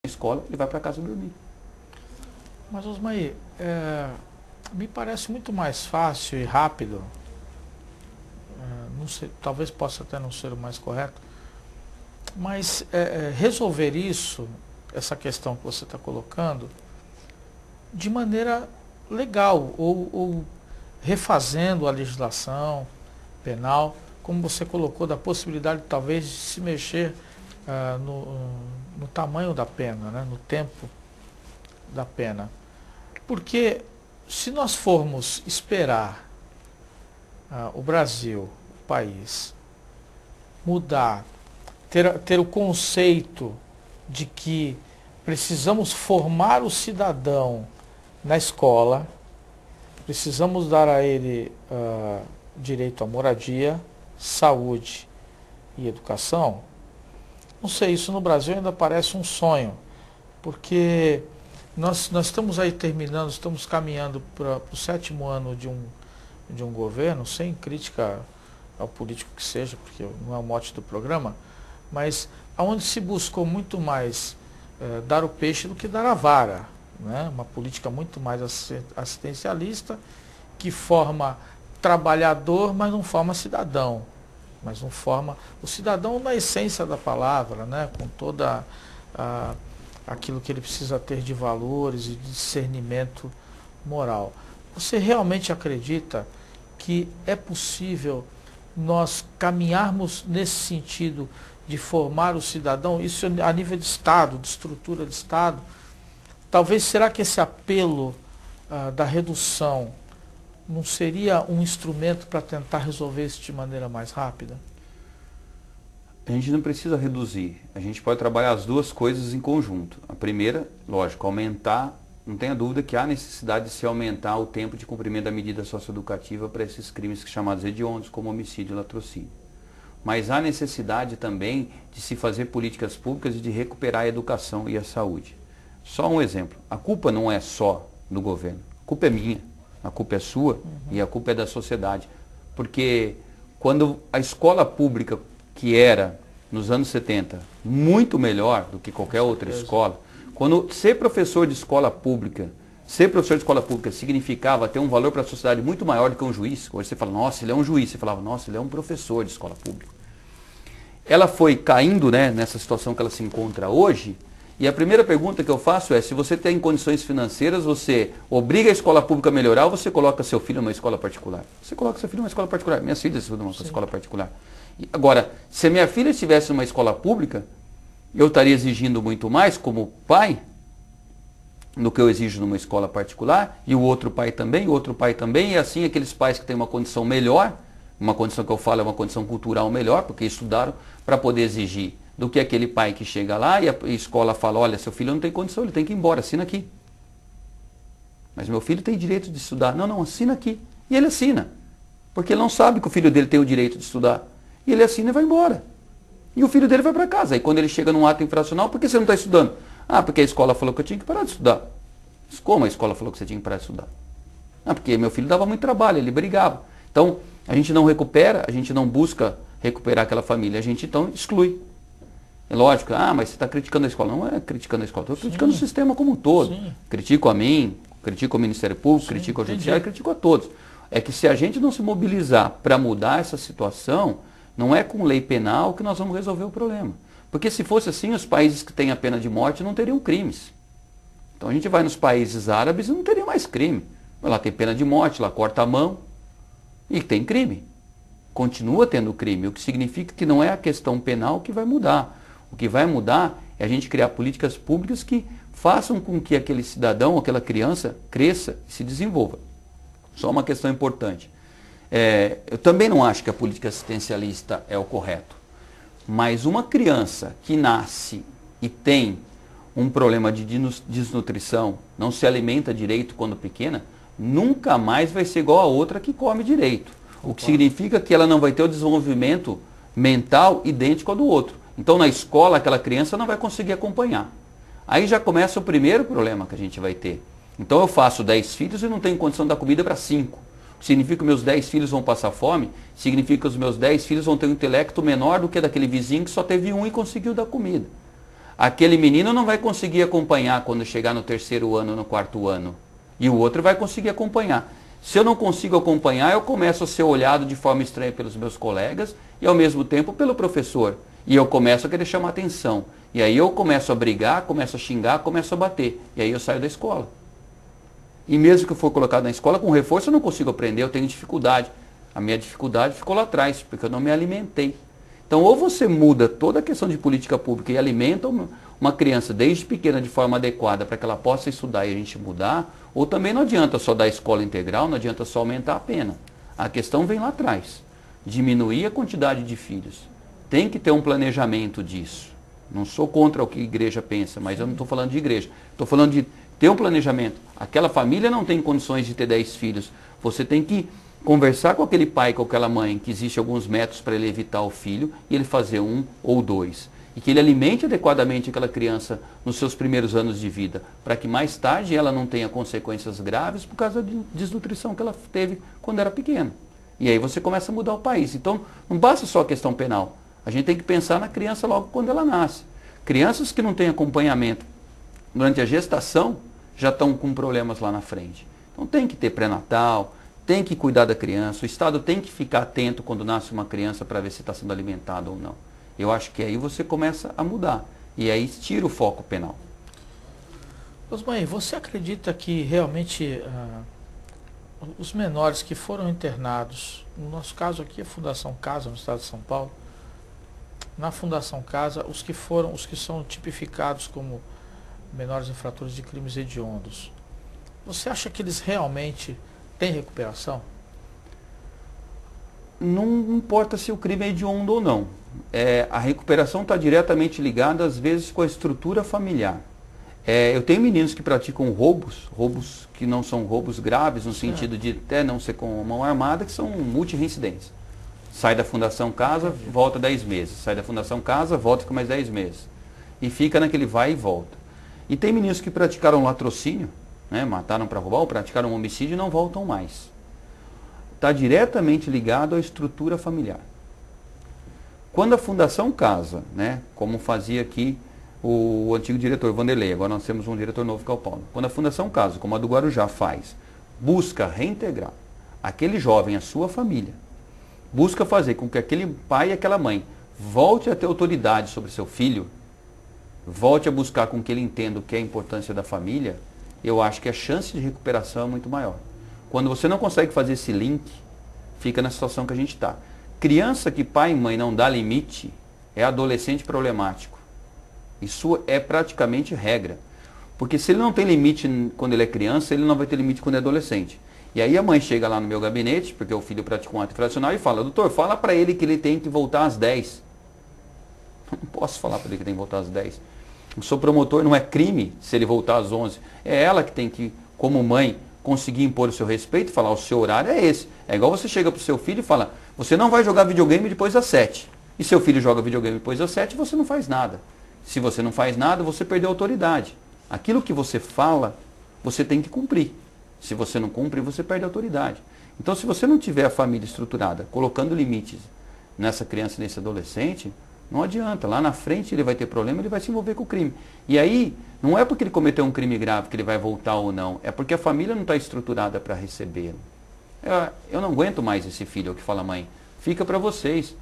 escola, ele vai para casa dormir. Mas, Osmaí, me parece muito mais fácil e rápido, não sei, talvez possa até não ser o mais correto, mas resolver isso, essa questão que você está colocando, de maneira legal, ou refazendo a legislação penal, como você colocou, da possibilidade talvez de se mexer no tamanho da pena, né, no tempo da pena. Porque se nós formos esperar o Brasil, o país, mudar, ter o conceito de que precisamos formar o cidadão na escola, precisamos dar a ele direito à moradia, saúde e educação, não sei, isso no Brasil ainda parece um sonho, porque nós estamos aí terminando, estamos caminhando para o 7º ano de um governo, sem crítica ao político que seja, porque não é o mote do programa, mas onde se buscou muito mais dar o peixe do que dar a vara, né? Uma política muito mais assistencialista, que forma trabalhador, mas não forma cidadão, mas não forma o cidadão na essência da palavra, né? Com toda aquilo que ele precisa ter de valores e de discernimento moral. Você realmente acredita que é possível nós caminharmos nesse sentido de formar o cidadão, isso a nível de Estado, de estrutura de Estado? Talvez, será que esse apelo da redução não seria um instrumento para tentar resolver isso de maneira mais rápida? A gente não precisa reduzir, a gente pode trabalhar as duas coisas em conjunto. A primeira, lógico, aumentar, não tenha dúvida que há necessidade de se aumentar o tempo de cumprimento da medida socioeducativa para esses crimes chamados hediondos, como homicídio e latrocínio. Mas há necessidade também de se fazer políticas públicas e de recuperar a educação e a saúde. Só um exemplo, a culpa não é só do governo, a culpa é minha, a culpa é sua e a culpa é da sociedade. Porque quando a escola pública, que era, nos anos 70, muito melhor do que qualquer outra escola, quando ser professor de escola pública, significava ter um valor para a sociedade muito maior do que um juiz. Hoje você fala, nossa, ele é um juiz. Você falava, nossa, ele é um professor de escola pública. Ela foi caindo, né, nessa situação que ela se encontra hoje, e a primeira pergunta que eu faço é, se você tem condições financeiras, você obriga a escola pública a melhorar ou você coloca seu filho numa escola particular? Você coloca seu filho numa escola particular. Minhas filhas estudam numa escola particular. Agora, se a minha filha estivesse numa escola pública, eu estaria exigindo muito mais como pai do que eu exijo numa escola particular, e o outro pai também, e assim aqueles pais que têm uma condição melhor, uma condição que eu falo é uma condição cultural melhor, porque estudaram para poder exigir, do que aquele pai que chega lá e a escola fala, olha, seu filho não tem condição, ele tem que ir embora, assina aqui. Mas meu filho tem direito de estudar. Não, não, assina aqui. E ele assina, porque ele não sabe que o filho dele tem o direito de estudar. E ele assina e vai embora. E o filho dele vai para casa. Aí quando ele chega num ato infracional, por que você não está estudando? Ah, porque a escola falou que eu tinha que parar de estudar. Mas como a escola falou que você tinha que parar de estudar? Ah, porque meu filho dava muito trabalho, ele brigava. Então, a gente não recupera, a gente não busca recuperar aquela família, a gente então exclui. É lógico, mas você está criticando a escola. Não é criticando a escola, estou criticando o sistema como um todo. Sim. Critico a mim, critico o Ministério Público, critico o Judiciário, critico a todos. É que se a gente não se mobilizar para mudar essa situação, não é com lei penal que nós vamos resolver o problema. Porque se fosse assim, os países que têm a pena de morte não teriam crimes. Então a gente vai nos países árabes e não teria mais crime. Lá tem pena de morte, lá corta a mão e tem crime. Continua tendo crime, o que significa que não é a questão penal que vai mudar. O que vai mudar é a gente criar políticas públicas que façam com que aquele cidadão, aquela criança, cresça e se desenvolva. Só uma questão importante. Eu também não acho que a política assistencialista é o correto. Mas uma criança que nasce e tem um problema de desnutrição, não se alimenta direito quando pequena, nunca mais vai ser igual a outra que come direito. O que significa que ela não vai ter o desenvolvimento mental idêntico ao do outro. Então, na escola, aquela criança não vai conseguir acompanhar. Aí já começa o primeiro problema que a gente vai ter. Então, eu faço 10 filhos e não tenho condição de dar comida para 5. Significa que meus 10 filhos vão passar fome? Significa que os meus 10 filhos vão ter um intelecto menor do que daquele vizinho que só teve um e conseguiu dar comida. Aquele menino não vai conseguir acompanhar quando chegar no 3º ano, no 4º ano. E o outro vai conseguir acompanhar. Se eu não consigo acompanhar, eu começo a ser olhado de forma estranha pelos meus colegas e ao mesmo tempo pelo professor. E eu começo a querer chamar atenção. E aí eu começo a brigar, começo a xingar, começo a bater. E aí eu saio da escola. E mesmo que eu for colocado na escola, com reforço eu não consigo aprender, eu tenho dificuldade. A minha dificuldade ficou lá atrás, porque eu não me alimentei. Então, ou você muda toda a questão de política pública e alimenta uma criança desde pequena de forma adequada para que ela possa estudar e a gente mudar, ou também não adianta só dar escola integral, não adianta só aumentar a pena. A questão vem lá atrás. Diminuir a quantidade de filhos. Tem que ter um planejamento disso. Não sou contra o que a igreja pensa, mas eu não estou falando de igreja. Estou falando de ter um planejamento. Aquela família não tem condições de ter 10 filhos. Você tem que conversar com aquele pai, com aquela mãe, que existe alguns métodos para ele evitar o filho e ele fazer 1 ou 2. E que ele alimente adequadamente aquela criança nos seus primeiros anos de vida, para que mais tarde ela não tenha consequências graves por causa de desnutrição que ela teve quando era pequena. E aí você começa a mudar o país. Então, não basta só a questão penal. A gente tem que pensar na criança logo quando ela nasce. Crianças que não têm acompanhamento durante a gestação já estão com problemas lá na frente. Então tem que ter pré-natal, tem que cuidar da criança, o Estado tem que ficar atento quando nasce uma criança para ver se está sendo alimentada ou não. Eu acho que aí você começa a mudar. E aí tira o foco penal. Osmar, você acredita que realmente os menores que foram internados, no nosso caso aqui a Fundação Casa, no estado de São Paulo, na Fundação Casa, os que são tipificados como menores infratores de crimes hediondos, você acha que eles realmente têm recuperação? Não importa se o crime é hediondo ou não. A recuperação está diretamente ligada, às vezes, com a estrutura familiar. Eu tenho meninos que praticam roubos que não são roubos graves, no sentido de até não ser com mão armada, que são multireincidentes. Sai da Fundação Casa, volta 10 meses. Sai da Fundação Casa, volta com mais 10 meses. E fica naquele vai e volta. E tem meninos que praticaram latrocínio, né, mataram para roubar, ou praticaram homicídio e não voltam mais. Está diretamente ligado à estrutura familiar. Quando a Fundação Casa, né, como fazia aqui o antigo diretor Vanderlei, agora nós temos um diretor novo que é o Paulo. Quando a Fundação Casa, como a do Guarujá faz, busca reintegrar aquele jovem, a sua família, busca fazer com que aquele pai e aquela mãe volte a ter autoridade sobre seu filho, volte a buscar com que ele entenda o que é a importância da família, eu acho que a chance de recuperação é muito maior. Quando você não consegue fazer esse link, fica na situação que a gente está. Criança que pai e mãe não dá limite é adolescente problemático. Isso é praticamente regra. Porque se ele não tem limite quando ele é criança, ele não vai ter limite quando é adolescente. E aí a mãe chega lá no meu gabinete, porque o filho praticou um ato infracional, e fala: doutor, fala para ele que ele tem que voltar às 10. Não posso falar para ele que tem que voltar às 10. Eu sou promotor, não é crime se ele voltar às 11. É ela que tem que, como mãe, conseguir impor o seu respeito e falar: o seu horário é esse. É igual você chega para o seu filho e fala: você não vai jogar videogame depois das 7. E seu filho joga videogame depois das 7, você não faz nada. Se você não faz nada, você perdeu a autoridade. Aquilo que você fala, você tem que cumprir. Se você não cumpre, você perde a autoridade. Então, se você não tiver a família estruturada, colocando limites nessa criança e nesse adolescente, não adianta. Lá na frente ele vai ter problema, ele vai se envolver com o crime. E aí, não é porque ele cometeu um crime grave que ele vai voltar ou não. É porque a família não está estruturada para recebê-lo. Eu não aguento mais esse filho, é o que fala a mãe. Fica para vocês.